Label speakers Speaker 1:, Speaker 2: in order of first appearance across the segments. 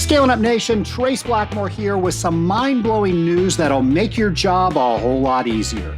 Speaker 1: Scaling Up Nation, Trace Blackmore here with some mind-blowing news that'll make your job a whole lot easier.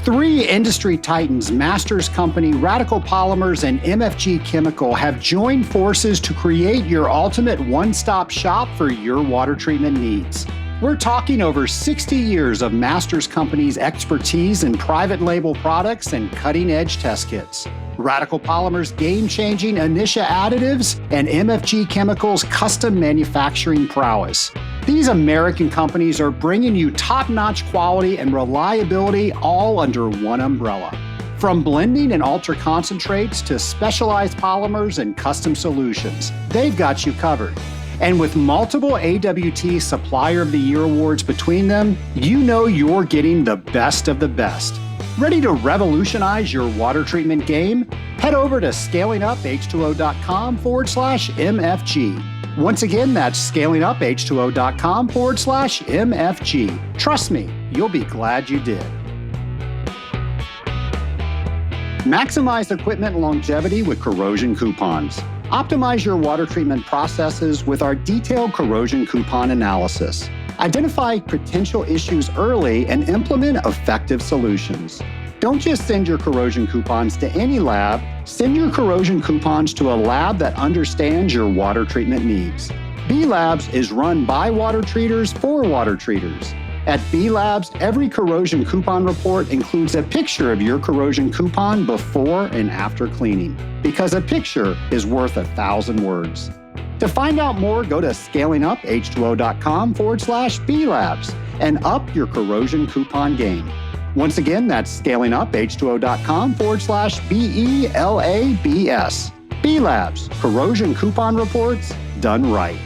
Speaker 1: 3 industry titans, Masters Company, Radical Polymers, and MFG Chemical have joined forces to create your ultimate one-stop shop for your water treatment needs. We're talking over 60 years of Masters Company's expertise in private label products and cutting-edge test kits. Radical Polymers' game-changing Inisha additives, and MFG Chemical's custom manufacturing prowess. These American companies are bringing you top-notch quality and reliability all under one umbrella. From blending and ultra-concentrates to specialized polymers and custom solutions, they've got you covered. And with multiple AWT Supplier of the Year awards between them, you know you're getting the best of the best. Ready to revolutionize your water treatment game? Head over to scalinguph2o.com/MFG. Once again, that's scalinguph2o.com/MFG. Trust me, you'll be glad you did. Maximize equipment longevity with corrosion coupons. Optimize your water treatment processes with our detailed corrosion coupon analysis. Identify potential issues early and implement effective solutions. Don't just send your corrosion coupons to any lab. Send your corrosion coupons to a lab that understands your water treatment needs. B Labs is run by water treaters for water treaters. At B Labs, every corrosion coupon report includes a picture of your corrosion coupon before and after cleaning, because a picture is worth 1,000 words. To find out more, go to scalinguph2o.com/B Labs and up your corrosion coupon game. Once again, that's scalinguph2o.com/BELABS. B Labs, corrosion coupon reports done right.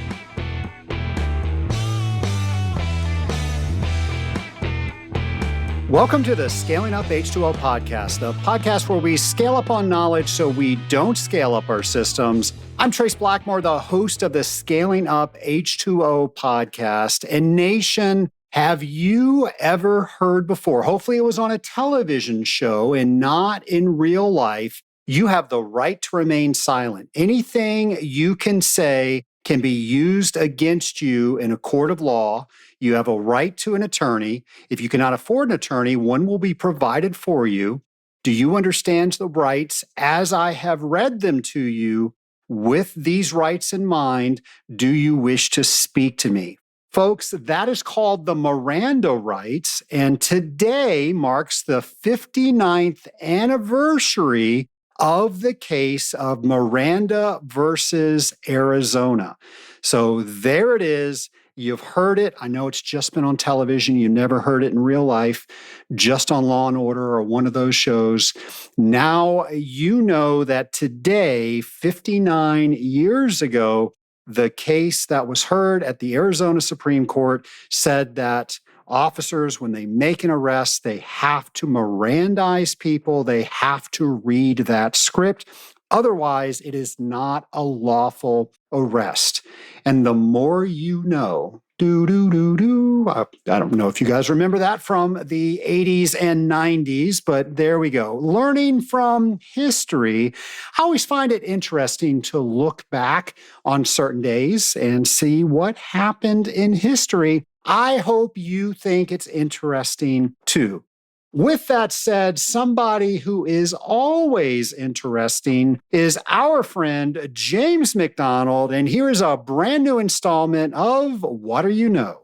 Speaker 1: Welcome to the Scaling Up H2O podcast, the podcast where we scale up on knowledge so we don't scale up our systems. I'm Trace Blackmore, the host of the Scaling Up H2O podcast. And Nation, have you ever heard before? Hopefully it was on a television show and not in real life. You have the right to remain silent. Anything you can say can be used against you in a court of law. You have a right to an attorney. If you cannot afford an attorney, one will be provided for you. Do you understand the rights as I have read them to you? With these rights in mind, do you wish to speak to me? Folks, that is called the Miranda rights, and today marks the 59th anniversary of the case of Miranda versus Arizona. So there it is. You've heard it. I know it's just been on television. You never heard it in real life, just on Law and Order or one of those shows. Now you know that today, 59 years ago, the case that was heard at the Arizona Supreme Court said that officers, when they make an arrest, they have to Mirandize people. They have to read that script. Otherwise, it is not a lawful arrest. And the more you know, I don't know if you guys remember that from the 80s and 90s, but there we go. Learning from history. I always find it interesting to look back on certain days and see what happened in history. I hope you think it's interesting too. With that said, somebody who is always interesting is our friend James McDonald, and here is a brand new installment of What Do You Know?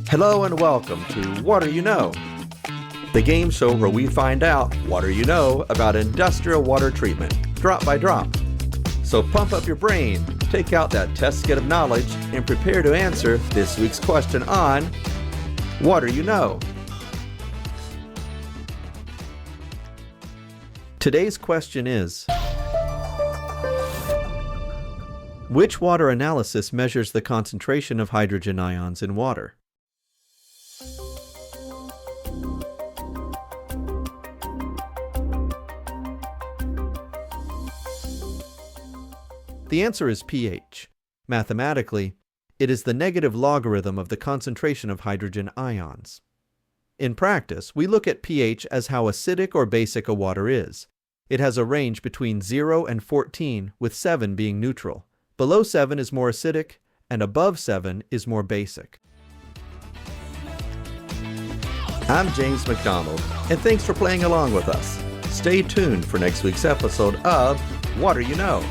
Speaker 2: Hello and welcome to What Do You Know? The game show where we find out what do you know about industrial water treatment, drop by drop. So pump up your brain, take out that test kit of knowledge, and prepare to answer this week's question on What Do You Know? Today's question is, which water analysis measures the concentration of hydrogen ions in water? The answer is pH. Mathematically, it is the negative logarithm of the concentration of hydrogen ions. In practice, we look at pH as how acidic or basic a water is. It has a range between 0 and 14, with 7 being neutral. Below 7 is more acidic, and above 7 is more basic. I'm James McDonald, and thanks for playing along with us. Stay tuned for next week's episode of What You Know?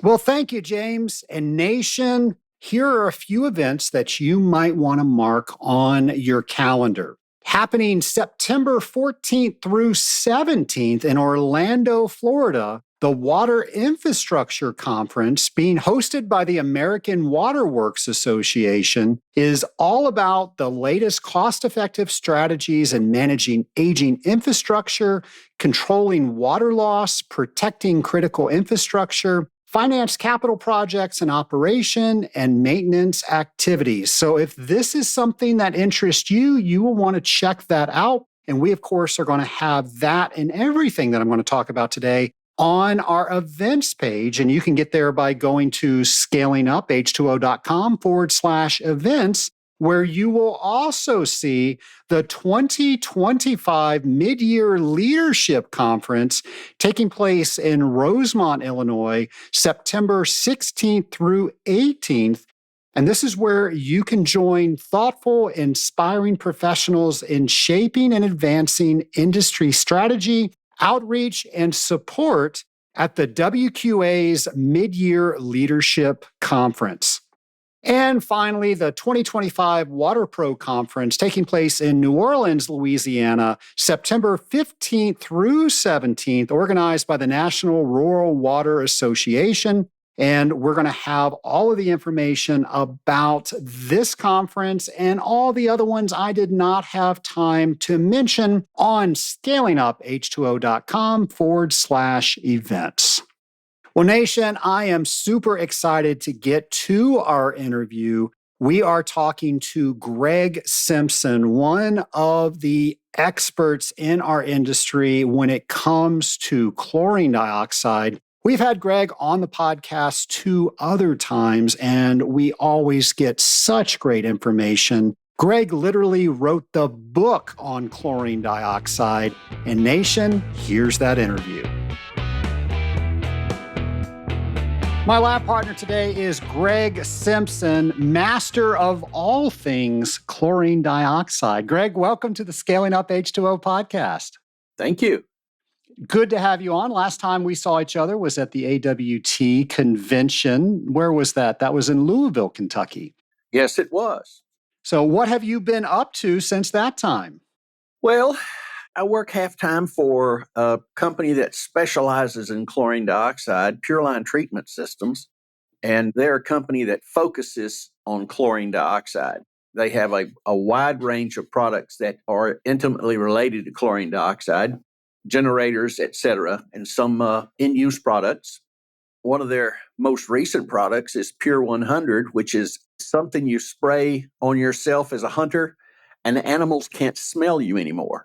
Speaker 1: Well, thank you, James. And Nation, here are a few events that you might want to mark on your calendar. Happening September 14th through 17th in Orlando, Florida, the Water Infrastructure Conference, being hosted by the American Water Works Association, is all about the latest cost-effective strategies in managing aging infrastructure, controlling water loss, protecting critical infrastructure, finance capital projects and operation and maintenance activities. So if this is something that interests you, you will want to check that out. And we, of course, are going to have that and everything that I'm going to talk about today on our events page. And you can get there by going to scalinguph2o.com/events, where you will also see the 2025 Mid-Year Leadership Conference taking place in Rosemont, Illinois, September 16th through 18th. And this is where you can join thoughtful, inspiring professionals in shaping and advancing industry strategy, outreach, and support at the WQA's Mid-Year Leadership Conference. And finally, the 2025 Water Pro Conference taking place in New Orleans, Louisiana, September 15th through 17th, organized by the National Rural Water Association. And we're going to have all of the information about this conference and all the other ones I did not have time to mention on scalinguph2o.com/events. Well, Nation, I am super excited to get to our interview. We are talking to Greg Simpson, one of the experts in our industry when it comes to chlorine dioxide. We've had Greg on the podcast 2 other times, and we always get such great information. Greg literally wrote the book on chlorine dioxide. And Nation, here's that interview. My lab partner today is Greg Simpson, master of all things chlorine dioxide. Greg, welcome to the Scaling Up H2O podcast.
Speaker 3: Thank you.
Speaker 1: Good to have you on. Last time we saw each other was at the AWT convention. Where was that? That was in Louisville, Kentucky.
Speaker 3: Yes, it was.
Speaker 1: So what have you been up to since that time?
Speaker 3: Well, I work half-time for a company that specializes in chlorine dioxide, Pure Line Treatment Systems, and they're a company that focuses on chlorine dioxide. They have a wide range of products that are intimately related to chlorine dioxide, generators, etc., and some in-use products. One of their most recent products is Pure 100, which is something you spray on yourself as a hunter, and the animals can't smell you anymore.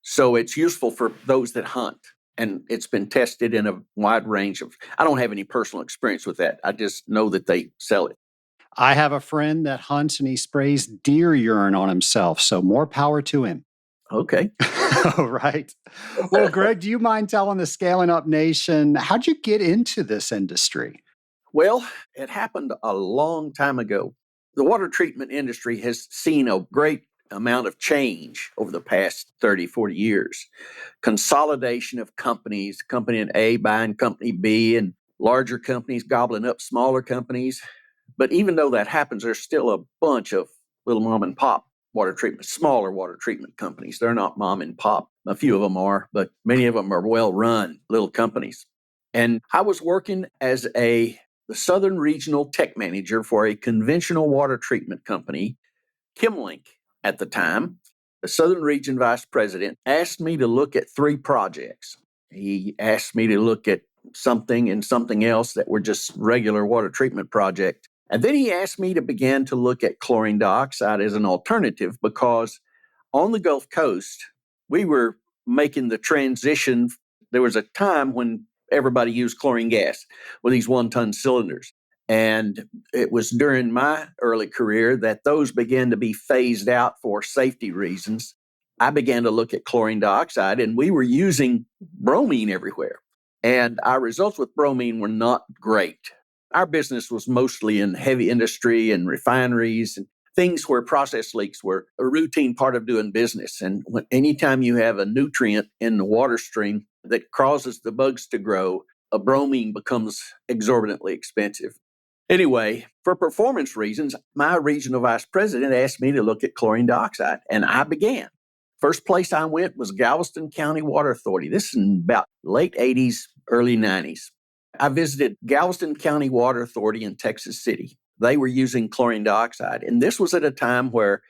Speaker 3: So it's useful for those that hunt, and it's been tested in a wide range of, I don't have any personal experience with that. I just know that they sell it.
Speaker 1: I have a friend that hunts and he sprays deer urine on himself, so more power to him.
Speaker 3: Okay.
Speaker 1: All right. Well, Greg, do you mind telling the Scaling Up Nation, how'd you get into this industry?
Speaker 3: Well, it happened a long time ago. The water treatment industry has seen a great amount of change over the past 30, 40 years. Consolidation of companies, company A buying company B, and larger companies gobbling up smaller companies. But even though that happens, there's still a bunch of little mom and pop smaller water treatment companies. They're not mom and pop. A few of them are, but many of them are well-run little companies. And I was working as the Southern Regional Tech Manager for a conventional water treatment company, Chemlink. At the time, the Southern Region Vice President asked me to look at 3 projects. He asked me to look at something and something else that were just regular water treatment projects. And then he asked me to begin to look at chlorine dioxide as an alternative because on the Gulf Coast, we were making the transition. There was a time when everybody used chlorine gas with these 1-ton cylinders. And it was during my early career that those began to be phased out for safety reasons. I began to look at chlorine dioxide, and we were using bromine everywhere. And our results with bromine were not great. Our business was mostly in heavy industry and refineries and things where process leaks were a routine part of doing business. And anytime you have a nutrient in the water stream that causes the bugs to grow, a bromine becomes exorbitantly expensive. Anyway, for performance reasons, my regional vice president asked me to look at chlorine dioxide, and I began. First place I went was Galveston County Water Authority. This is in about late 80s, early 90s. I visited Galveston County Water Authority in Texas City. They were using chlorine dioxide, and this was at a time where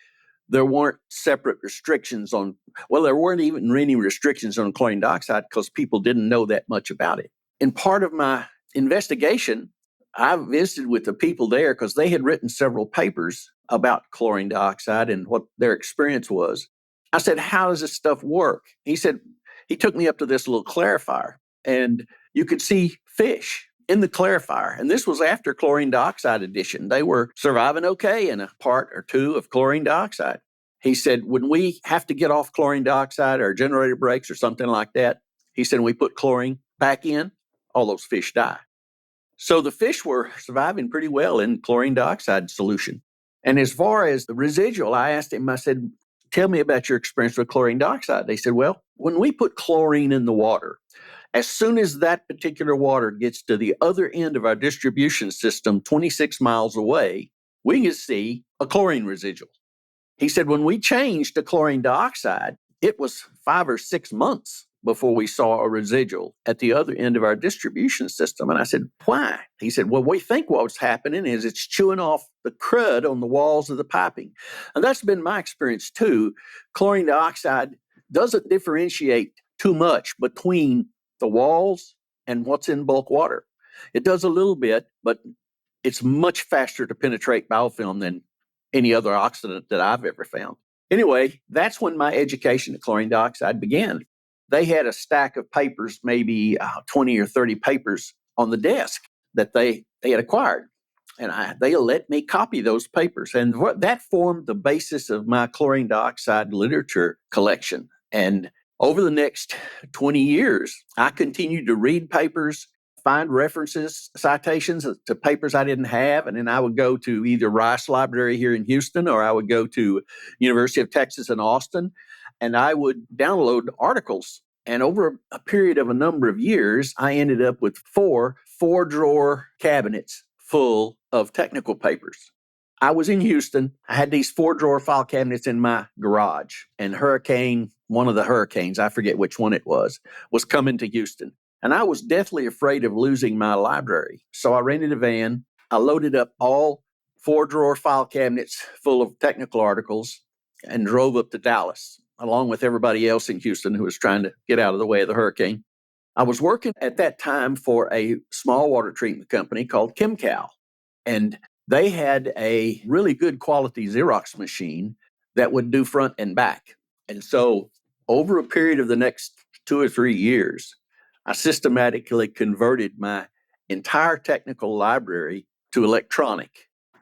Speaker 3: there weren't separate restrictions on, well, there weren't even any restrictions on chlorine dioxide because people didn't know that much about it. In part of my investigation, I visited with the people there because they had written several papers about chlorine dioxide and what their experience was. I said, how does this stuff work? He said, he took me up to this little clarifier, and you could see fish in the clarifier. And this was after chlorine dioxide addition. They were surviving okay in a part or two of chlorine dioxide. He said, when we have to get off chlorine dioxide or generator breaks or something like that, he said, when we put chlorine back in, all those fish die. So the fish were surviving pretty well in chlorine dioxide solution. And as far as the residual, I asked him, I said, tell me about your experience with chlorine dioxide. They said, well, when we put chlorine in the water, as soon as that particular water gets to the other end of our distribution system, 26 miles away, we can see a chlorine residual. He said, when we changed to chlorine dioxide, it was 5 or 6 months before we saw a residual at the other end of our distribution system. And I said, why? He said, well, we think what's happening is it's chewing off the crud on the walls of the piping. And that's been my experience too. Chlorine dioxide doesn't differentiate too much between the walls and what's in bulk water. It does a little bit, but it's much faster to penetrate biofilm than any other oxidant that I've ever found. Anyway, that's when my education at chlorine dioxide began. They had a stack of papers, maybe 20 or 30 papers on the desk that they had acquired. And they let me copy those papers. And that formed the basis of my chlorine dioxide literature collection. And over the next 20 years, I continued to read papers, find references, citations to papers I didn't have. And then I would go to either Rice Library here in Houston, or I would go to University of Texas in Austin, and I would download articles. And over a period of a number of years, I ended up with four-drawer cabinets full of technical papers. I was in Houston. I had these 4-drawer file cabinets in my garage, and one of the hurricanes, I forget which one it was coming to Houston. And I was deathly afraid of losing my library. So I rented a van. I loaded up all 4-drawer file cabinets full of technical articles and drove up to Dallas, along with everybody else in Houston who was trying to get out of the way of the hurricane. I was working at that time for a small water treatment company called ChemCal. And they had a really good quality Xerox machine that would do front and back. And so over a period of the next 2 or 3 years, I systematically converted my entire technical library to electronic.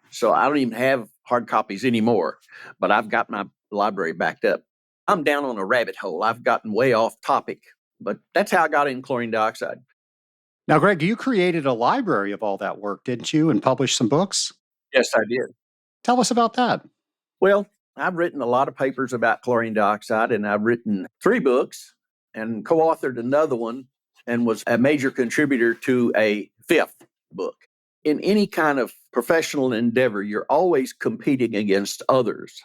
Speaker 3: So I don't even have hard copies anymore, but I've got my library backed up. I'm down on a rabbit hole. I've gotten way off topic, but that's how I got in chlorine dioxide.
Speaker 1: Now, Greg, you created a library of all that work, didn't you, and published some books?
Speaker 3: Yes, I did.
Speaker 1: Tell us about that.
Speaker 3: Well, I've written a lot of papers about chlorine dioxide, and I've written 3 books and co-authored another one and was a major contributor to a 5th book. In any kind of professional endeavor, you're always competing against others.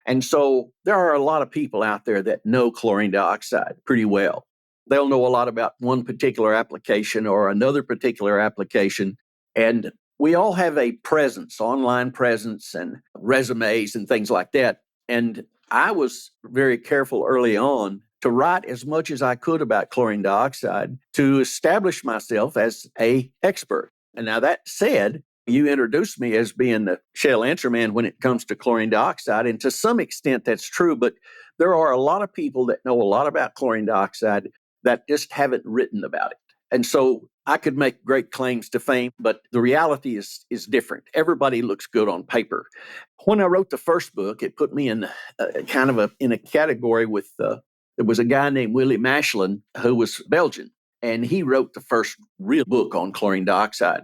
Speaker 3: And so there are a lot of people out there that know chlorine dioxide pretty well. They'll know a lot about one particular application or another particular application. And we all have a presence, online presence and resumes and things like that. And I was very careful early on to write as much as I could about chlorine dioxide to establish myself as an expert. And now that said, you introduced me as being the shell answer man when it comes to chlorine dioxide. And to some extent, that's true. But there are a lot of people that know a lot about chlorine dioxide that just haven't written about it. And so I could make great claims to fame, but the reality is different. Everybody looks good on paper. When I wrote the first book, it put me in in a category with there was a guy named Willie Mashlin who was Belgian, and he wrote the first real book on chlorine dioxide.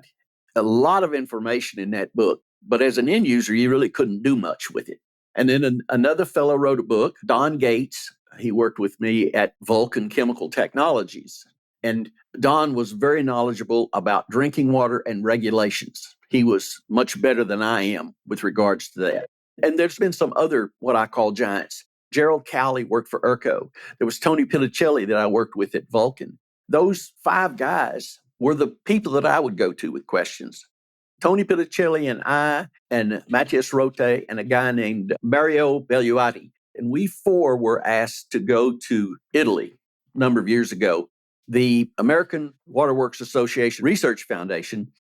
Speaker 3: A lot of information in that book, but as an end user, you really couldn't do much with it. And then another fellow wrote a book, Don Gates. He worked with me at Vulcan Chemical Technologies. And Don was very knowledgeable about drinking water and regulations. He was much better than I am with regards to that. And there's been some other, what I call giants. Gerald Cowley worked for ERCO. There was Tony Pillicelli that I worked with at Vulcan. Those 5 guys were the people that I would go to with questions. Tony Pillicelli and I and Matthias Rote and a guy named Mario Belluati. And we 4 were asked to go to Italy a number of years ago. The American Waterworks Association Research Foundation,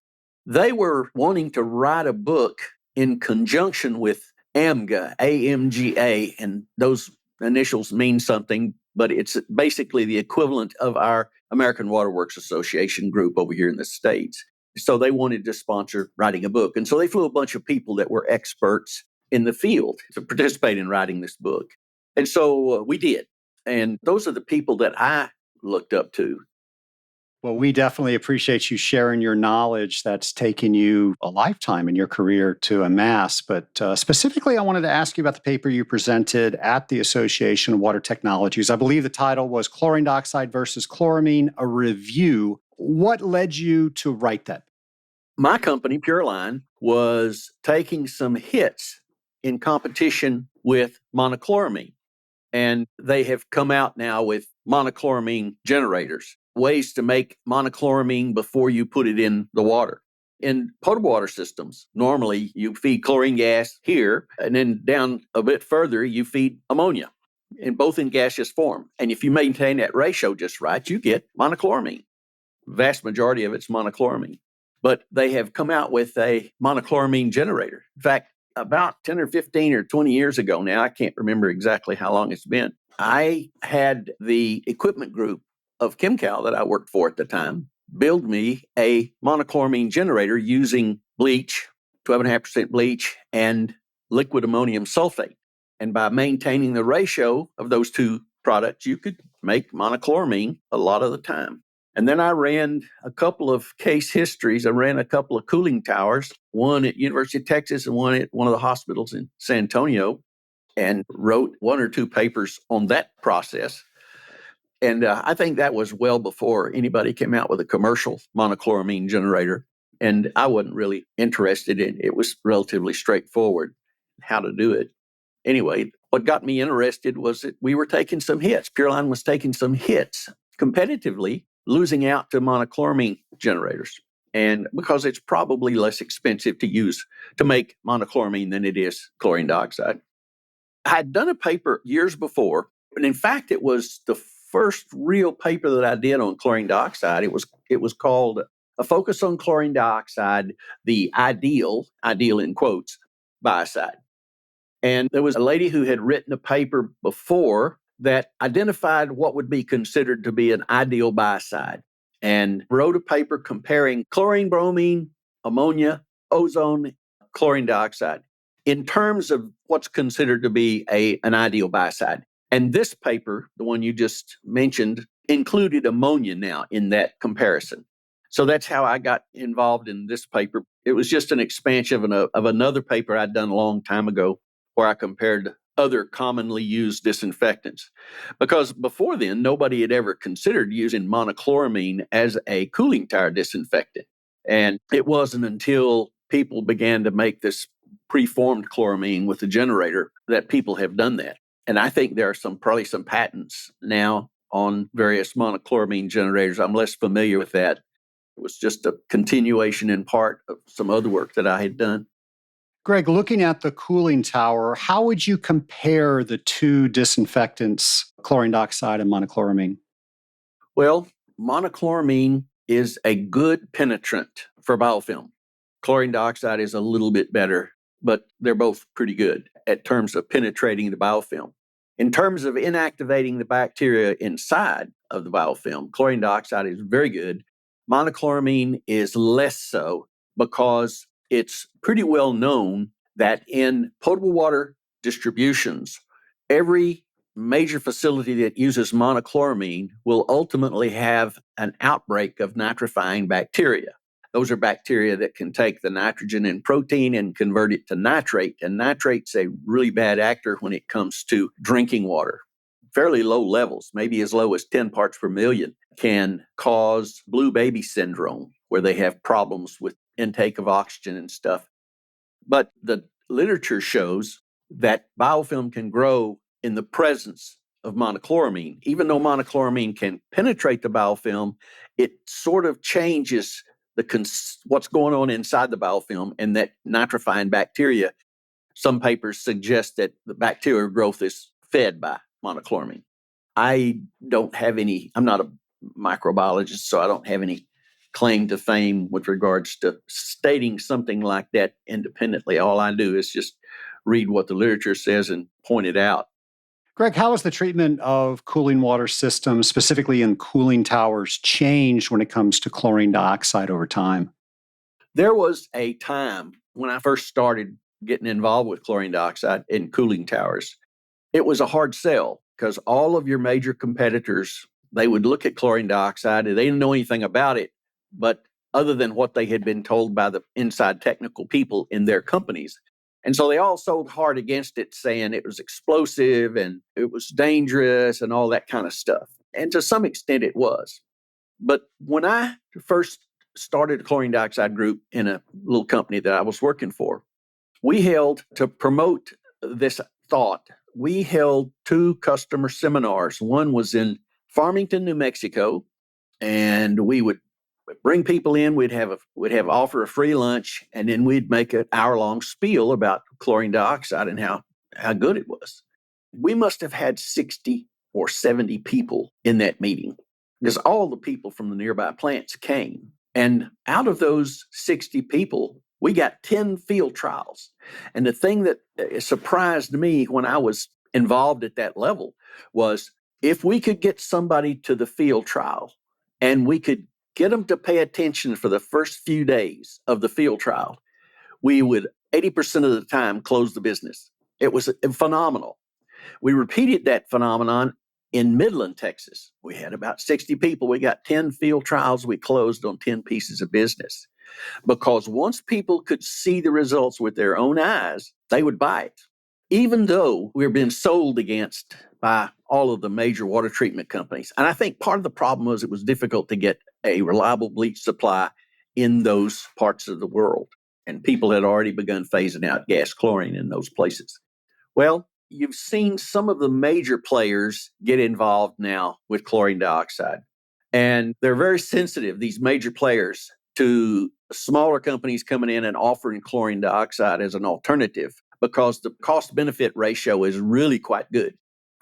Speaker 3: they were wanting to write a book in conjunction with AMGA, AMGA, and those initials mean something, but it's basically the equivalent of our American Waterworks Association group over here in the States. So they wanted to sponsor writing a book. And so they flew a bunch of people that were experts in the field to participate in writing this book. And so we did. And those are the people that I looked up to.
Speaker 1: Well, we definitely appreciate you sharing your knowledge that's taken you a lifetime in your career to amass. But specifically, I wanted to ask you about the paper you presented at the Association of Water Technologies. I believe the title was Chlorine Dioxide versus Chloramine, a Review. What led you to write that?
Speaker 3: My company, Pureline, was taking some hits in competition with monochloramine. And they have come out now with monochloramine generators, ways to make monochloramine before you put it in the water. In potable water systems, normally you feed chlorine gas here, and then down a bit further, you feed ammonia, both in gaseous form. And if you maintain that ratio just right, you get monochloramine. Vast majority of it's monochloramine. But they have come out with a monochloramine generator. In fact, about 10 or 15 or 20 years ago now, I can't remember exactly how long it's been, I had the equipment group of ChemCal that I worked for at the time build me a monochloramine generator using bleach, 12.5% bleach, and liquid ammonium sulfate. And by maintaining the ratio of those 2 products, you could make monochloramine a lot of the time. And then I ran a couple of case histories. I ran a couple of cooling towers, one at University of Texas and one at one of the hospitals in San Antonio, and wrote 1 or 2 papers on that process. And I think that was well before anybody came out with a commercial monochloramine generator. And I wasn't really interested in it. It was relatively straightforward how to do it. Anyway, what got me interested was that we were taking some hits. Pureline was taking some hits competitively, losing out to monochloramine generators. And because it's probably less expensive to use to make monochloramine than it is chlorine dioxide. I had done a paper years before, and in fact, it was the first real paper that I did on chlorine dioxide. It was called A Focus on Chlorine Dioxide, the ideal in quotes, biocide. And there was a lady who had written a paper before that identified what would be considered to be an ideal biocide and wrote a paper comparing chlorine, bromine, ammonia, ozone, chlorine dioxide in terms of what's considered to be an ideal biocide. And this paper, the one you just mentioned, included ammonia now in that comparison. So that's how I got involved in this paper. It was just an expansion of another paper I'd done a long time ago where I compared other commonly used disinfectants. Because before then, nobody had ever considered using monochloramine as a cooling tower disinfectant. And it wasn't until people began to make this preformed chloramine with the generator that people have done that. And I think there are probably some patents now on various monochloramine generators. I'm less familiar with that. It was just a continuation in part of some other work that I had done.
Speaker 1: Greg, looking at the cooling tower, how would you compare the 2 disinfectants, chlorine dioxide and monochloramine?
Speaker 3: Well, monochloramine is a good penetrant for biofilm. Chlorine dioxide is a little bit better, but they're both pretty good at terms of penetrating the biofilm. In terms of inactivating the bacteria inside of the biofilm, chlorine dioxide is very good. Monochloramine is less so because it's pretty well known that in potable water distributions, every major facility that uses monochloramine will ultimately have an outbreak of nitrifying bacteria. Those are bacteria that can take the nitrogen in protein and convert it to nitrate. And nitrate's a really bad actor when it comes to drinking water. Fairly low levels, maybe as low as 10 parts per million, can cause blue baby syndrome, where they have problems with intake of oxygen and stuff. But the literature shows that biofilm can grow in the presence of monochloramine. Even though monochloramine can penetrate the biofilm, it sort of changes what's going on inside the biofilm, and that nitrifying bacteria, some papers suggest that the bacterial growth is fed by monochloramine. I'm not a microbiologist, so I don't have any claim to fame with regards to stating something like that independently. All I do is just read what the literature says and point it out.
Speaker 1: Greg, how has the treatment of cooling water systems, specifically in cooling towers, changed when it comes to chlorine dioxide over time?
Speaker 3: There was a time when I first started getting involved with chlorine dioxide in cooling towers. It was a hard sell because all of your major competitors, they would look at chlorine dioxide and they didn't know anything about it, but other than what they had been told by the inside technical people in their companies. And so they all sold hard against it, saying it was explosive and it was dangerous and all that kind of stuff. And to some extent it was. But when I first started a chlorine dioxide group in a little company that I was working for, we held, to promote this thought, we held 2 customer seminars. One was in Farmington, New Mexico, and we would bring people in. We'd offer a free lunch, and then we'd make an hour-long spiel about chlorine dioxide and how good it was. We must have had 60 or 70 people in that meeting because all the people from the nearby plants came. And out of those 60 people, we got 10 field trials. And the thing that surprised me when I was involved at that level was if we could get somebody to the field trial and we could get them to pay attention for the first few days of the field trial, we would 80% of the time close the business. It was phenomenal. We repeated that phenomenon in Midland, Texas. We had about 60 people. We got 10 field trials. We closed on 10 pieces of business. Because once people could see the results with their own eyes, they would buy it. Even though we were being sold against by all of the major water treatment companies. And I think part of the problem was it was difficult to get a reliable bleach supply in those parts of the world. And people had already begun phasing out gas chlorine in those places. Well, you've seen some of the major players get involved now with chlorine dioxide. And they're very sensitive, these major players, to smaller companies coming in and offering chlorine dioxide as an alternative because the cost-benefit ratio is really quite good.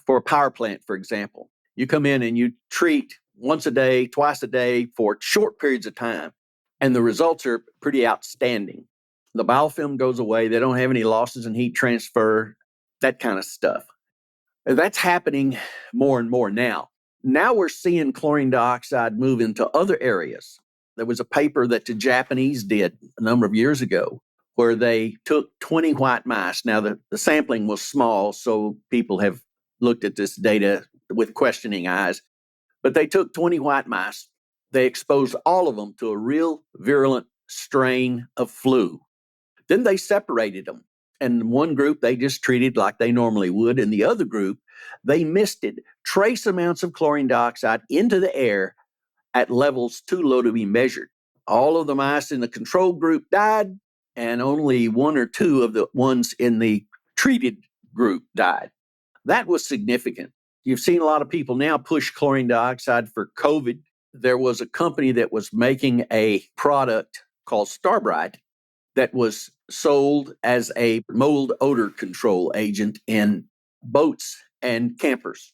Speaker 3: For a power plant, for example, you come in and you treat once a day, twice a day for short periods of time, and the results are pretty outstanding. The biofilm goes away. They don't have any losses in heat transfer, that kind of stuff. That's happening more and more now. Now we're seeing chlorine dioxide move into other areas. There was a paper that the Japanese did a number of years ago where they took 20 white mice. Now, the sampling was small, so people have looked at this data with questioning eyes. But they took 20 white mice. They exposed all of them to a real virulent strain of flu. Then they separated them. And one group they just treated like they normally would. And the other group, they misted trace amounts of chlorine dioxide into the air at levels too low to be measured. All of the mice in the control group died, and only 1 or 2 of the ones in the treated group died. That was significant. You've seen a lot of people now push chlorine dioxide for COVID. There was a company that was making a product called Starbright that was sold as a mold odor control agent in boats and campers.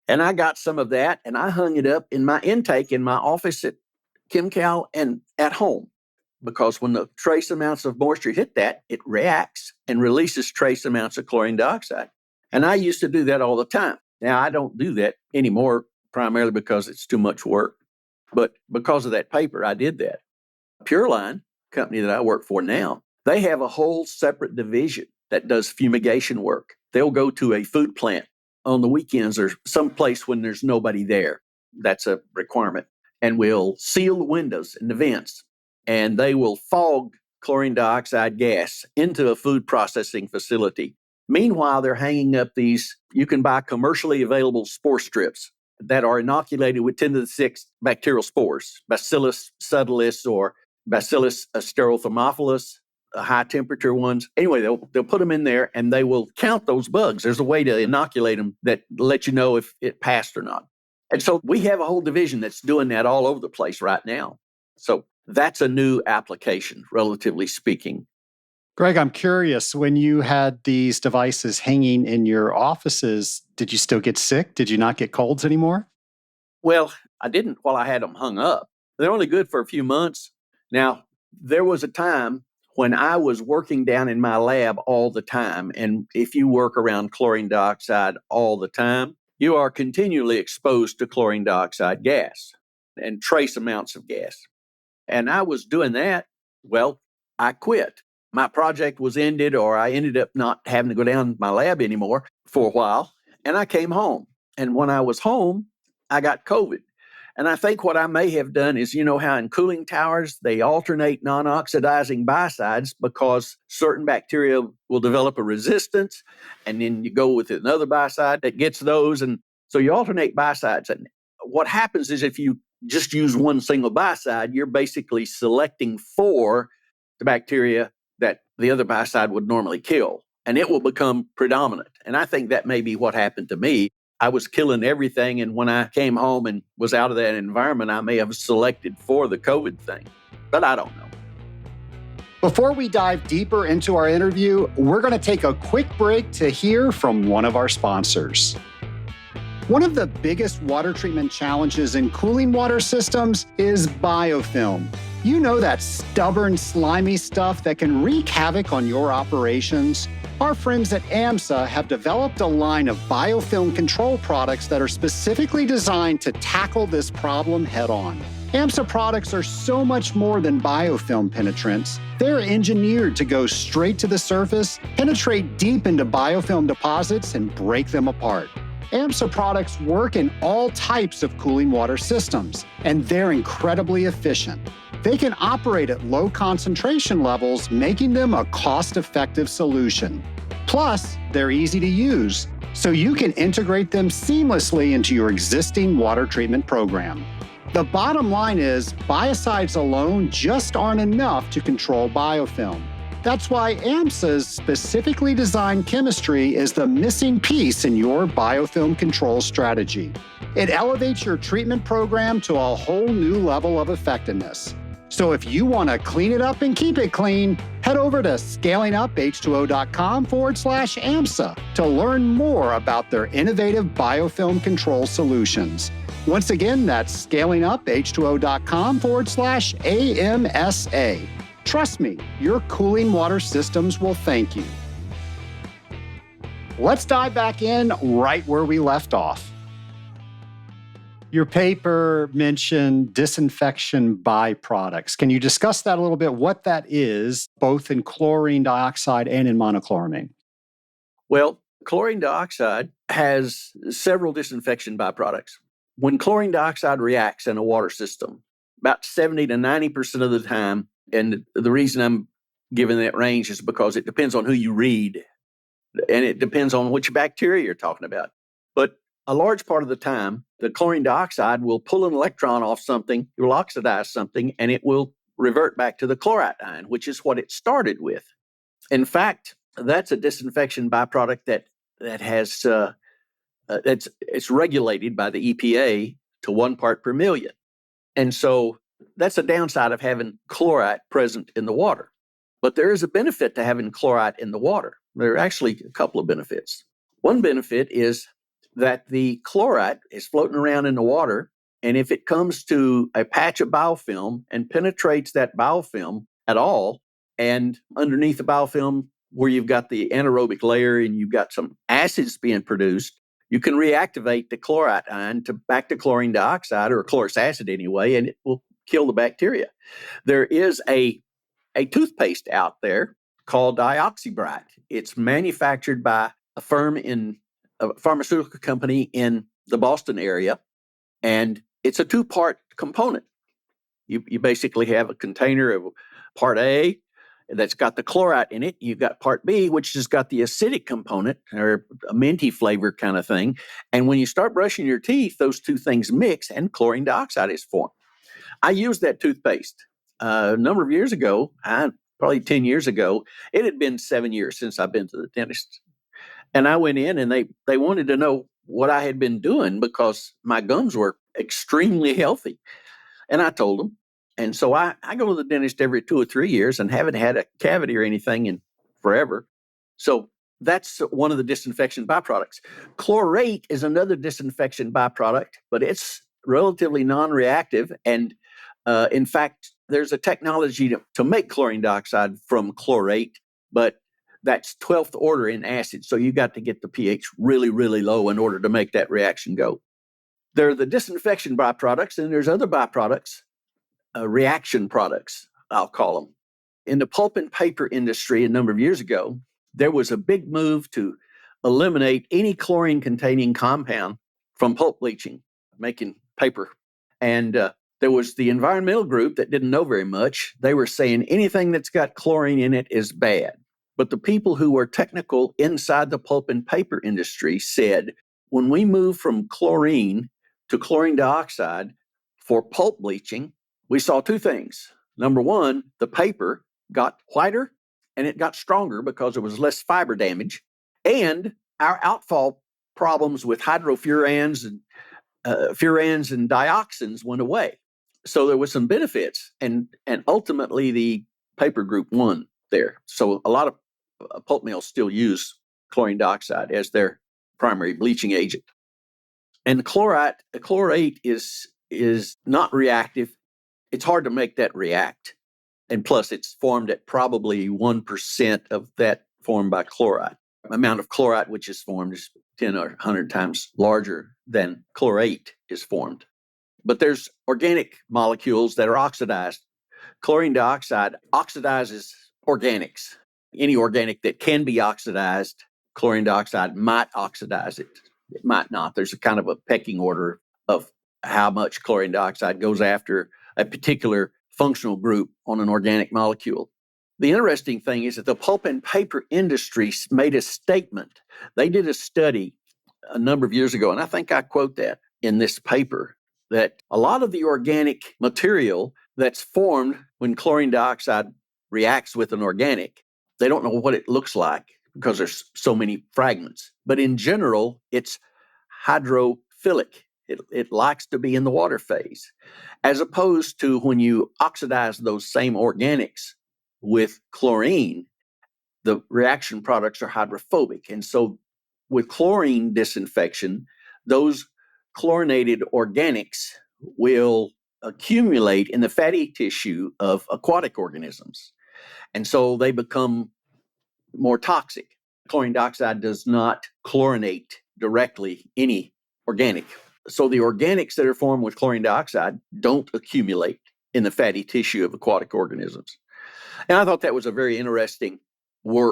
Speaker 3: And I got some of that and I hung it up in my intake in my office at ChemCal and at home. Because when the trace amounts of moisture hit that, it reacts and releases trace amounts of chlorine dioxide. And I used to do that all the time. Now, I don't do that anymore, primarily because it's too much work. But because of that paper, I did that. Pureline, company that I work for now, they have a whole separate division that does fumigation work. They'll go to a food plant on the weekends or someplace when there's nobody there. That's a requirement. And will seal the windows and the vents, and they will fog chlorine dioxide gas into a food processing facility. Meanwhile, they're hanging up these, you can buy commercially available spore strips that are inoculated with 10 to the 6 bacterial spores, Bacillus subtilis or Bacillus stereothermophilus, high temperature ones. Anyway, they'll put them in there and they will count those bugs. There's a way to inoculate them that let you know if it passed or not. And so we have a whole division that's doing that all over the place right now. So that's a new application, relatively speaking.
Speaker 1: Greg, I'm curious, when you had these devices hanging in your offices, did you still get sick? Did you not get colds anymore?
Speaker 3: Well, I didn't while I had them hung up. They're only good for a few months. Now, there was a time when I was working down in my lab all the time. And if you work around chlorine dioxide all the time, you are continually exposed to chlorine dioxide gas and trace amounts of gas. And I was doing that. Well, I quit. My project was ended, or I ended up not having to go down to my lab anymore for a while. And I came home. And when I was home, I got COVID. And I think what I may have done is, you know how in cooling towers, they alternate non-oxidizing biocides because certain bacteria will develop a resistance. And then you go with another biocide that gets those. And so you alternate biocides. And what happens is if you just use one single biocide, you're basically selecting for the bacteria that the other biocide would normally kill, and it will become predominant. And I think that may be what happened to me. I was killing everything, and when I came home and was out of that environment, I may have selected for the COVID thing, but I don't know.
Speaker 1: Before we dive deeper into our interview, we're going to take a quick break to hear from one of our sponsors. One of the biggest water treatment challenges in cooling water systems is biofilm. You know, that stubborn, slimy stuff that can wreak havoc on your operations? Our friends at AMSA have developed a line of biofilm control products that are specifically designed to tackle this problem head-on. AMSA products are so much more than biofilm penetrants. They're engineered to go straight to the surface, penetrate deep into biofilm deposits, and break them apart. AMSA products work in all types of cooling water systems, and they're incredibly efficient. They can operate at low concentration levels, making them a cost-effective solution. Plus, they're easy to use, so you can integrate them seamlessly into your existing water treatment program. The bottom line is, biocides alone just aren't enough to control biofilm. That's why AMSA's specifically designed chemistry is the missing piece in your biofilm control strategy. It elevates your treatment program to a whole new level of effectiveness. So if you want to clean it up and keep it clean, head over to scalinguph2o.com/AMSA to learn more about their innovative biofilm control solutions. Once again, that's scalinguph2o.com/AMSA. Trust me, your cooling water systems will thank you. Let's dive back in right where we left off. Your paper mentioned disinfection byproducts. Can you discuss that a little bit, what that is, both in chlorine dioxide and in monochloramine?
Speaker 3: Well, chlorine dioxide has several disinfection byproducts. When chlorine dioxide reacts in a water system, about 70 to 90% of the time, and the reason I'm giving that range is because it depends on who you read, and it depends on which bacteria you're talking about. But a large part of the time, the chlorine dioxide will pull an electron off something, it will oxidize something, and it will revert back to the chlorite ion, which is what it started with. In fact, that's a disinfection byproduct that has it's regulated by the EPA to 1 part per million. And so that's a downside of having chlorite present in the water. But there is a benefit to having chlorite in the water. There are actually a couple of benefits. One benefit is that the chlorite is floating around in the water, and if it comes to a patch of biofilm and penetrates that biofilm at all, and underneath the biofilm where you've got the anaerobic layer and you've got some acids being produced, you can reactivate the chloride ion back to chlorine dioxide or chlorous acid anyway, and it will kill the bacteria. There is a toothpaste out there called Dioxybrite. It's manufactured by a pharmaceutical company in the Boston area, and it's a two-part component. You basically have a container of part A that's got the chloride in it. You've got part B, which has got the acidic component or a minty flavor kind of thing. And when you start brushing your teeth, those two things mix and chlorine dioxide is formed. I used that toothpaste a number of years ago, probably 10 years ago. It had been 7 years since I've been to the dentist. And I went in and they wanted to know what I had been doing because my gums were extremely healthy. And I told them. And so I go to the dentist every 2 or 3 years and haven't had a cavity or anything in forever. So that's one of the disinfection byproducts. Chlorate is another disinfection byproduct, but it's relatively non-reactive. And in fact, there's a technology to make chlorine dioxide from chlorate, but that's 12th order in acid. So you got to get the pH really, really low in order to make that reaction go. There are the disinfection byproducts, and there's other byproducts, reaction products, I'll call them. In the pulp and paper industry a number of years ago, there was a big move to eliminate any chlorine-containing compound from pulp bleaching, making paper. And there was the environmental group that didn't know very much. They were saying anything that's got chlorine in it is bad. But the people who were technical inside the pulp and paper industry said, when we move from chlorine to chlorine dioxide for pulp bleaching, we saw two things. Number one, the paper got whiter and it got stronger because there was less fiber damage. And our outfall problems with hydrofurans and furans and dioxins went away. So there was some benefits. And ultimately, the paper group won there. So a lot of pulp mills still use chlorine dioxide as their primary bleaching agent. And chlorate is not reactive. It's hard to make that react. And plus, it's formed at probably 1% of that formed by chloride. The amount of chloride which is formed is 10 or 100 times larger than chlorate is formed. But there's organic molecules that are oxidized. Chlorine dioxide oxidizes organics. Any organic that can be oxidized, chlorine dioxide might oxidize it. It might not. There's a kind of a pecking order of how much chlorine dioxide goes after a particular functional group on an organic molecule. The interesting thing is that the pulp and paper industry made a statement. They did a study a number of years ago, and I think I quote that in this paper, that a lot of the organic material that's formed when chlorine dioxide reacts with an organic, they don't know what it looks like because there's so many fragments. But in general, it's hydrophilic. It likes to be in the water phase, as opposed to when you oxidize those same organics with chlorine, the reaction products are hydrophobic. And so with chlorine disinfection, those chlorinated organics will accumulate in the fatty tissue of aquatic organisms. And so they become more toxic. Chlorine dioxide does not chlorinate directly any organic. So the organics that are formed with chlorine dioxide don't accumulate in the fatty tissue of aquatic organisms. And I thought that was a very interesting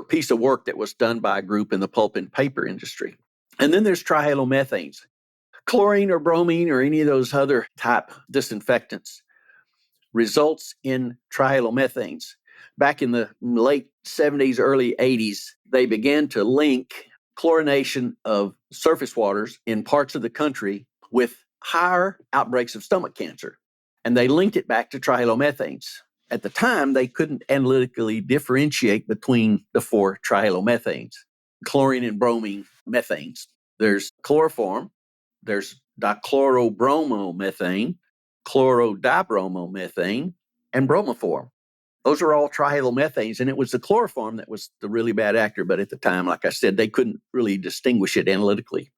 Speaker 3: piece of work that was done by a group in the pulp and paper industry. And then there's trihalomethanes. Chlorine or bromine or any of those other type disinfectants results in trihalomethanes. Back in the late 70s, early 80s, they began to link chlorination of surface waters in parts of the country with higher outbreaks of stomach cancer. And they linked it back to trihalomethanes. At the time, they couldn't analytically differentiate between the four trihalomethanes, chlorine and bromine methanes. There's chloroform, there's dichlorobromomethane, chlorodibromomethanes, and bromoform. Those are all trihalomethanes, and it was the chloroform that was the really bad actor. But at the time, like I said, they couldn't really distinguish it analytically.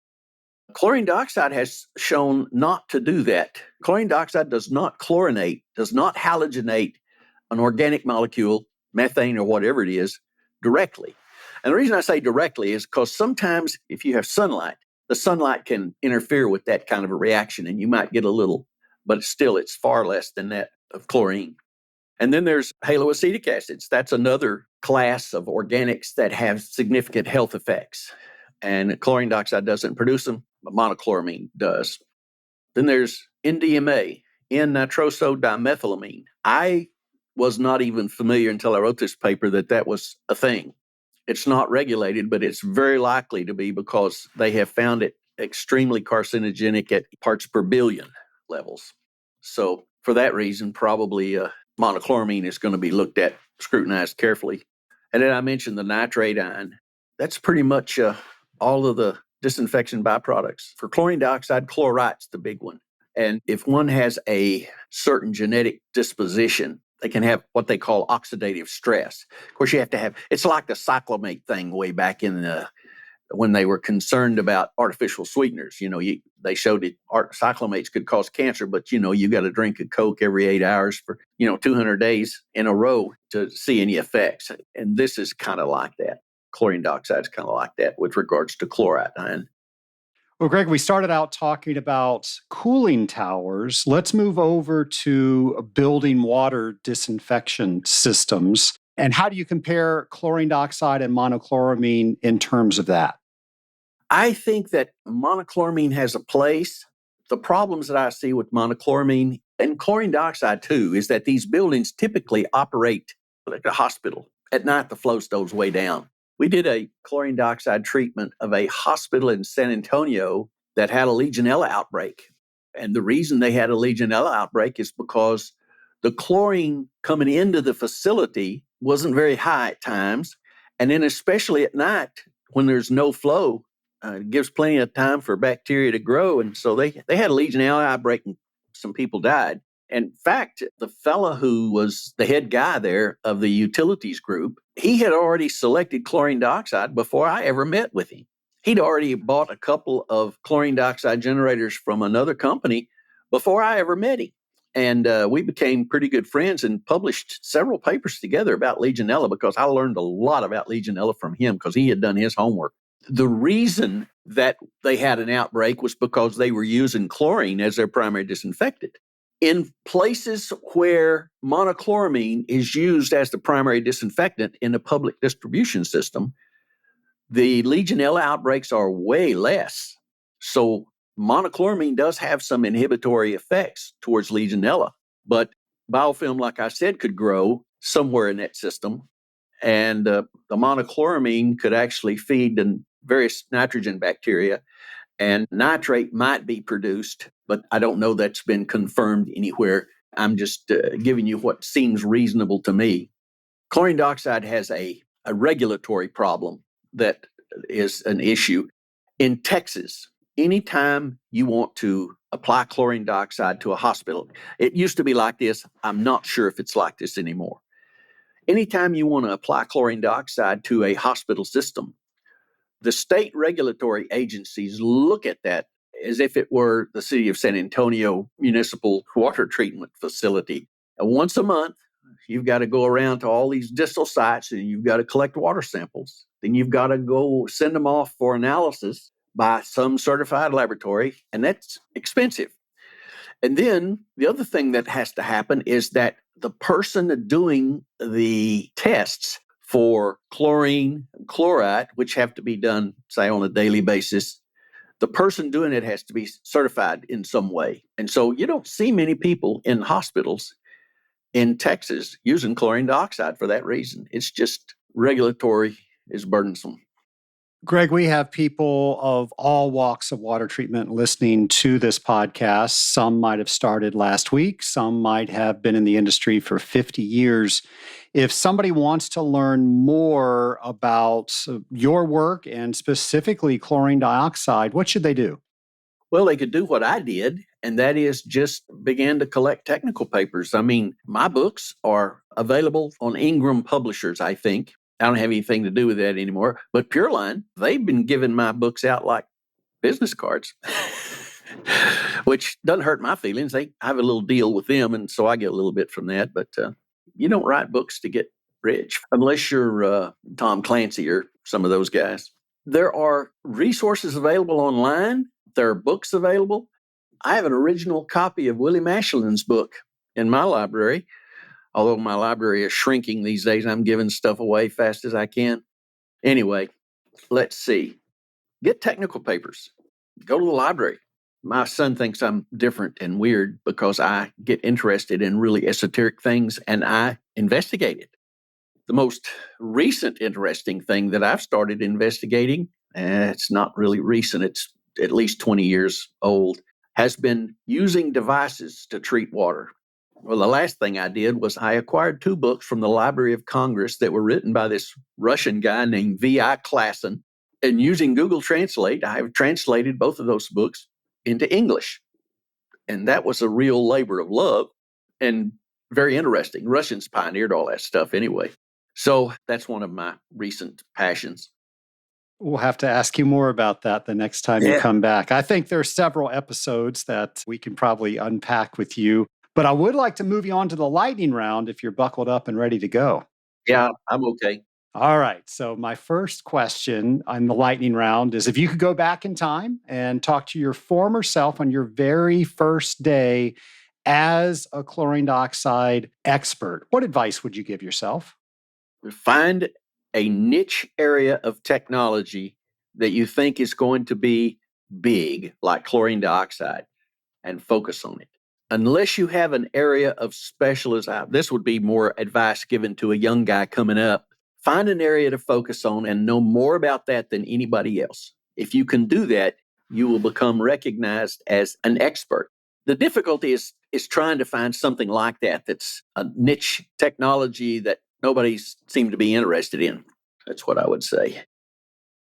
Speaker 3: Chlorine dioxide has shown not to do that. Chlorine dioxide does not chlorinate, does not halogenate an organic molecule, methane or whatever it is, directly. And the reason I say directly is because sometimes if you have sunlight, The sunlight can interfere with that kind of a reaction, and you might get a little, but still it's far less than that of chlorine. And then there's haloacetic acids. That's another class of organics that have significant health effects. And chlorine dioxide doesn't produce them, but monochloramine does. Then there's NDMA, N-nitrosodimethylamine. I was not even familiar until I wrote this paper that was a thing. It's not regulated, but it's very likely to be because they have found it extremely carcinogenic at parts per billion levels. So for that reason, probably monochloramine is going to be looked at, scrutinized carefully. And then I mentioned the nitrate ion. That's pretty much all of the disinfection byproducts. For chlorine dioxide, chlorite's the big one. And if one has a certain genetic disposition, they can have what they call oxidative stress. Of course, you have to have, it's like the cyclamate thing way back in when they were concerned about artificial sweeteners. They showed that cyclamates could cause cancer, but you got to drink a Coke every 8 hours for 200 days in a row to see any effects. And this is kind of like that. Chlorine dioxide is kind of like that with regards to chloride ion.
Speaker 1: Well, Greg, we started out talking about cooling towers. Let's move over to building water disinfection systems. And how do you compare chlorine dioxide and monochloramine in terms of that?
Speaker 3: I think that monochloramine has a place. The problems that I see with monochloramine and chlorine dioxide too is that these buildings typically operate like a hospital. At night, the flow stoves way down. We did a chlorine dioxide treatment of a hospital in San Antonio that had a Legionella outbreak. And the reason they had a Legionella outbreak is because the chlorine coming into the facility wasn't very high at times. And then especially at night when there's no flow, it gives plenty of time for bacteria to grow. And so they had a Legionella outbreak and some people died. In fact, the fellow who was the head guy there of the utilities group, he had already selected chlorine dioxide before I ever met with him. He'd already bought a couple of chlorine dioxide generators from another company before I ever met him. And we became pretty good friends and published several papers together about Legionella because I learned a lot about Legionella from him because he had done his homework. The reason that they had an outbreak was because they were using chlorine as their primary disinfectant. In places where monochloramine is used as the primary disinfectant in the public distribution system, the Legionella outbreaks are way less. So monochloramine does have some inhibitory effects towards Legionella, but biofilm, like I said, could grow somewhere in that system. And the monochloramine could actually feed the various nitrogen bacteria, and nitrate might be produced, but I don't know that's been confirmed anywhere. I'm just giving you what seems reasonable to me. Chlorine dioxide has a regulatory problem that is an issue. In Texas, anytime you want to apply chlorine dioxide to a hospital, it used to be like this. I'm not sure if it's like this anymore. Anytime you want to apply chlorine dioxide to a hospital system, the state regulatory agencies look at that as if it were the city of San Antonio municipal water treatment facility. And once a month, you've got to go around to all these distal sites and you've got to collect water samples. Then you've got to go send them off for analysis by some certified laboratory, and that's expensive. And then the other thing that has to happen is that the person doing the tests for chlorine and chloride, which have to be done, say, on a daily basis, the person doing it has to be certified in some way. And so you don't see many people in hospitals in Texas using chlorine dioxide for that reason. It's just regulatory is burdensome.
Speaker 1: Greg, we have people of all walks of water treatment listening to this podcast. Some might have started last week. Some might have been in the industry for 50 years. If somebody wants to learn more about your work and specifically chlorine dioxide, what should they do?
Speaker 3: Well, they could do what I did, and that is just begin to collect technical papers. I mean, my books are available on Ingram Publishers, I think. I don't have anything to do with that anymore. But Pure Line, they've been giving my books out like business cards, which doesn't hurt my feelings. I have a little deal with them, and so I get a little bit from that. But you don't write books to get rich unless you're Tom Clancy or some of those guys. There are resources available online. There are books available. I have an original copy of Willie Mashelin's book in my library. Although my library is shrinking these days, I'm giving stuff away fast as I can. Anyway, let's see. Get technical papers. Go to the library. My son thinks I'm different and weird because I get interested in really esoteric things and I investigate it. The most recent interesting thing that I've started investigating, it's not really recent, it's at least 20 years old, has been using devices to treat water. Well, the last thing I did was I acquired 2 books from the Library of Congress that were written by this Russian guy named V.I. Klassen. And using Google Translate, I have translated both of those books into English. And that was a real labor of love and very interesting. Russians pioneered all that stuff anyway. So that's one of my recent passions.
Speaker 1: We'll have to ask you more about that the next time you come back. I think there are several episodes that we can probably unpack with you. But I would like to move you on to the lightning round if you're buckled up and ready to go.
Speaker 3: Yeah, I'm okay.
Speaker 1: All right. So my first question on the lightning round is if you could go back in time and talk to your former self on your very first day as a chlorine dioxide expert, what advice would you give yourself?
Speaker 3: Find a niche area of technology that you think is going to be big, like chlorine dioxide, and focus on it. Unless you have an area of specialization, this would be more advice given to a young guy coming up. Find an area to focus on and know more about that than anybody else. If you can do that, you will become recognized as an expert. The difficulty is trying to find something like that that's a niche technology that nobody seemed to be interested in. That's what I would say.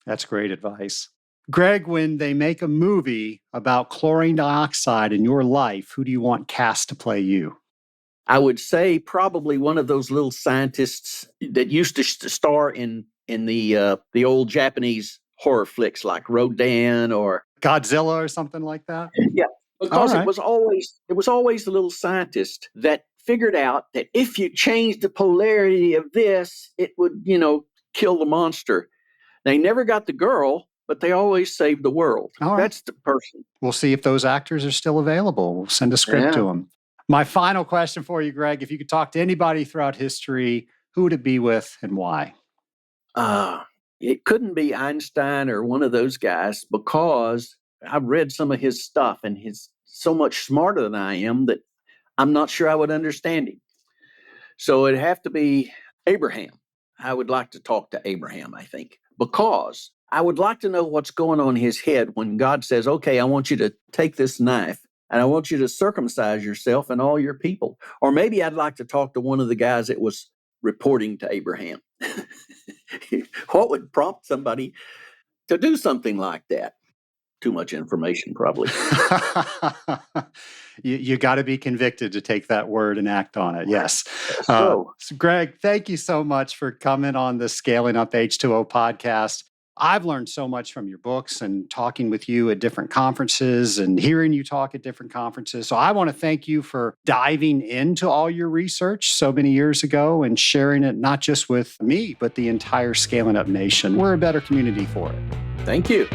Speaker 1: That's great advice. Greg, when they make a movie about chlorine dioxide in your life, who do you want cast to play you?
Speaker 3: I would say probably one of those little scientists that used to star in the old Japanese horror flicks like Rodan or
Speaker 1: Godzilla or something like that?
Speaker 3: Yeah, because
Speaker 1: right.
Speaker 3: it was always the little scientist that figured out that if you change the polarity of this, it would, kill the monster. They never got the girl, but they always saved the world.
Speaker 1: All right.
Speaker 3: That's the person.
Speaker 1: We'll see if those actors are still available. We'll send a script to them. My final question for you, Greg, if you could talk to anybody throughout history, who would it be with and why?
Speaker 3: It couldn't be Einstein or one of those guys because I've read some of his stuff and he's so much smarter than I am that I'm not sure I would understand him. So it'd have to be Abraham. I would like to talk to Abraham, I think, because I would like to know what's going on in his head when God says, okay, I want you to take this knife and I want you to circumcise yourself and all your people. Or maybe I'd like to talk to one of the guys that was reporting to Abraham. What would prompt somebody to do something like that? Too much information, probably.
Speaker 1: You got to be convicted to take that word and act on it. Yes.
Speaker 3: So
Speaker 1: Greg, thank you so much for coming on the Scaling Up H2O podcast. I've learned so much from your books and talking with you at different conferences and hearing you talk at different conferences. So I want to thank you for diving into all your research so many years ago and sharing it not just with me, but the entire Scaling Up Nation. We're a better community for it.
Speaker 3: Thank you.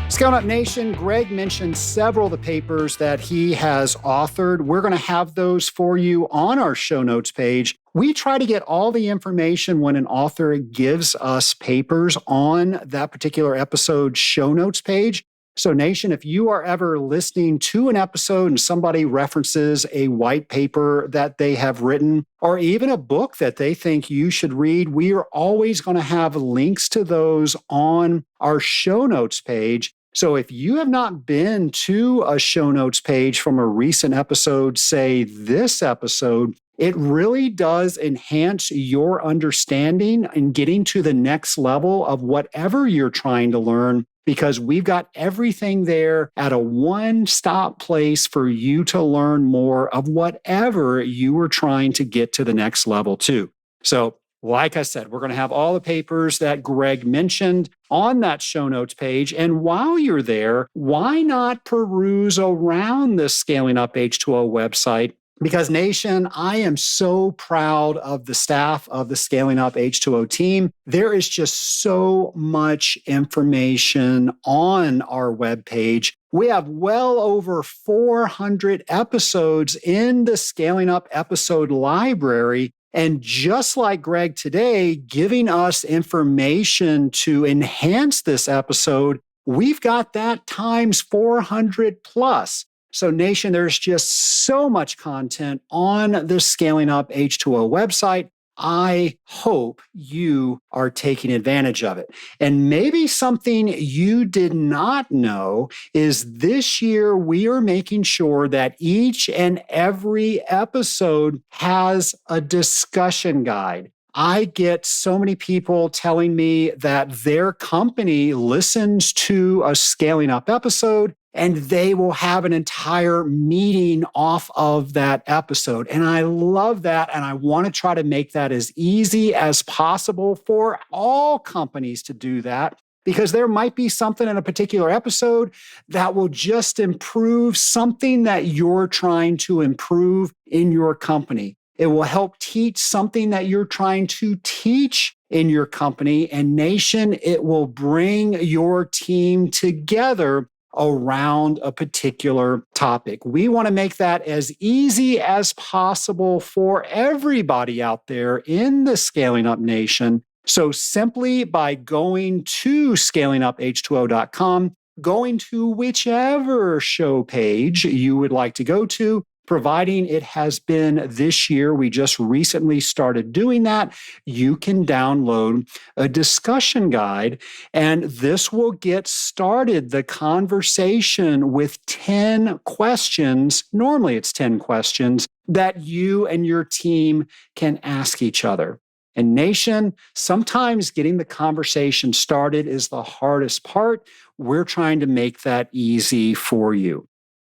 Speaker 1: Scaling Up Nation, Greg mentioned several of the papers that he has authored. We're going to have those for you on our show notes page. We try to get all the information when an author gives us papers on that particular episode's show notes page. So Nation, if you are ever listening to an episode and somebody references a white paper that they have written, or even a book that they think you should read, we are always going to have links to those on our show notes page. So if you have not been to a show notes page from a recent episode, say this episode, it really does enhance your understanding and getting to the next level of whatever you're trying to learn, because we've got everything there at a one-stop place for you to learn more of whatever you are trying to get to the next level to. So like I said, we're going to have all the papers that Greg mentioned on that show notes page. And while you're there, why not peruse around the Scaling Up H2O website Because Nation, I am so proud of the staff of the Scaling Up H2O team. There is just so much information on our webpage. We have well over 400 episodes in the Scaling Up episode library. And just like Greg today, giving us information to enhance this episode, we've got that times 400 plus. So Nation, there's just so much content on the Scaling Up H2O website. I hope you are taking advantage of it. And maybe something you did not know is this year we are making sure that each and every episode has a discussion guide. I get so many people telling me that their company listens to a Scaling Up episode and they will have an entire meeting off of that episode. And I love that. And I want to try to make that as easy as possible for all companies to do that, because there might be something in a particular episode that will just improve something that you're trying to improve in your company. It will help teach something that you're trying to teach in your company. And Nation, it will bring your team together around a particular topic. We want to make that as easy as possible for everybody out there in the Scaling Up Nation. So simply by going to scalinguph2o.com, going to whichever show page you would like to go to, providing it has been this year, we just recently started doing that, you can download a discussion guide, and this will get started the conversation with 10 questions. Normally it's 10 questions that you and your team can ask each other. And Nation, sometimes getting the conversation started is the hardest part. We're trying to make that easy for you.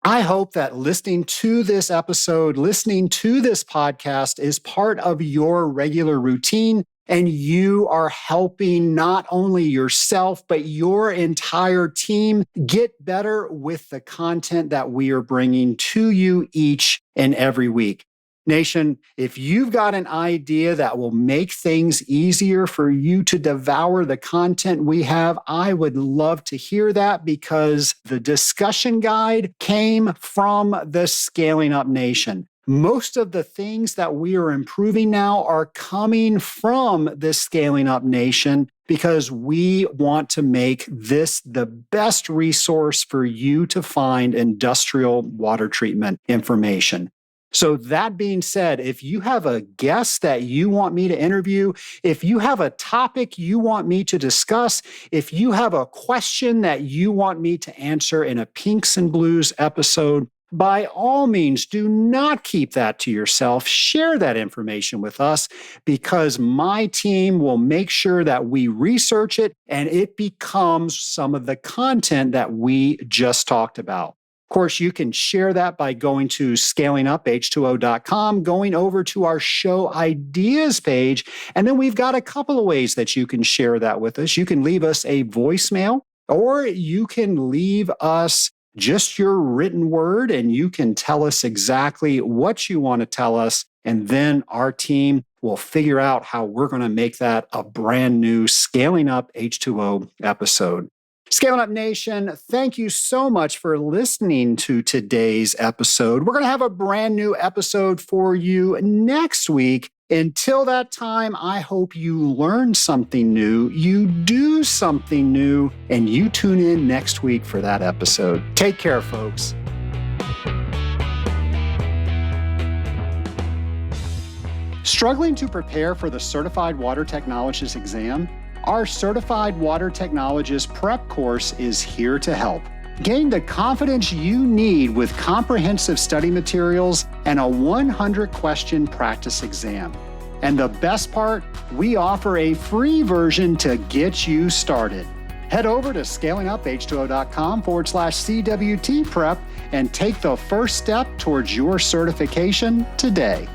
Speaker 1: I hope that listening to this episode, listening to this podcast is part of your regular routine, and you are helping not only yourself, but your entire team get better with the content that we are bringing to you each and every week. Nation, if you've got an idea that will make things easier for you to devour the content we have, I would love to hear that, because the discussion guide came from the Scaling Up Nation. Most of the things that we are improving now are coming from the Scaling Up Nation, because we want to make this the best resource for you to find industrial water treatment information. So that being said, if you have a guest that you want me to interview, if you have a topic you want me to discuss, if you have a question that you want me to answer in a Pinks and Blues episode, by all means, do not keep that to yourself. Share that information with us, because my team will make sure that we research it and it becomes some of the content that we just talked about. Of course, you can share that by going to scalinguph2o.com, going over to our show ideas page, and then we've got a couple of ways that you can share that with us. You can leave us a voicemail, or you can leave us just your written word, and you can tell us exactly what you want to tell us, and then our team will figure out how we're going to make that a brand new Scaling Up H2O episode. Scaling Up Nation, thank you so much for listening to today's episode. We're going to have a brand new episode for you next week. Until that time, I hope you learn something new, you do something new, and you tune in next week for that episode. Take care, folks. Struggling to prepare for the Certified Water Technologist exam? Our Certified Water Technologist prep course is here to help. Gain the confidence you need with comprehensive study materials and a 100-question practice exam. And the best part, we offer a free version to get you started. Head over to scalinguph2o.com/CWT prep and take the first step towards your certification today.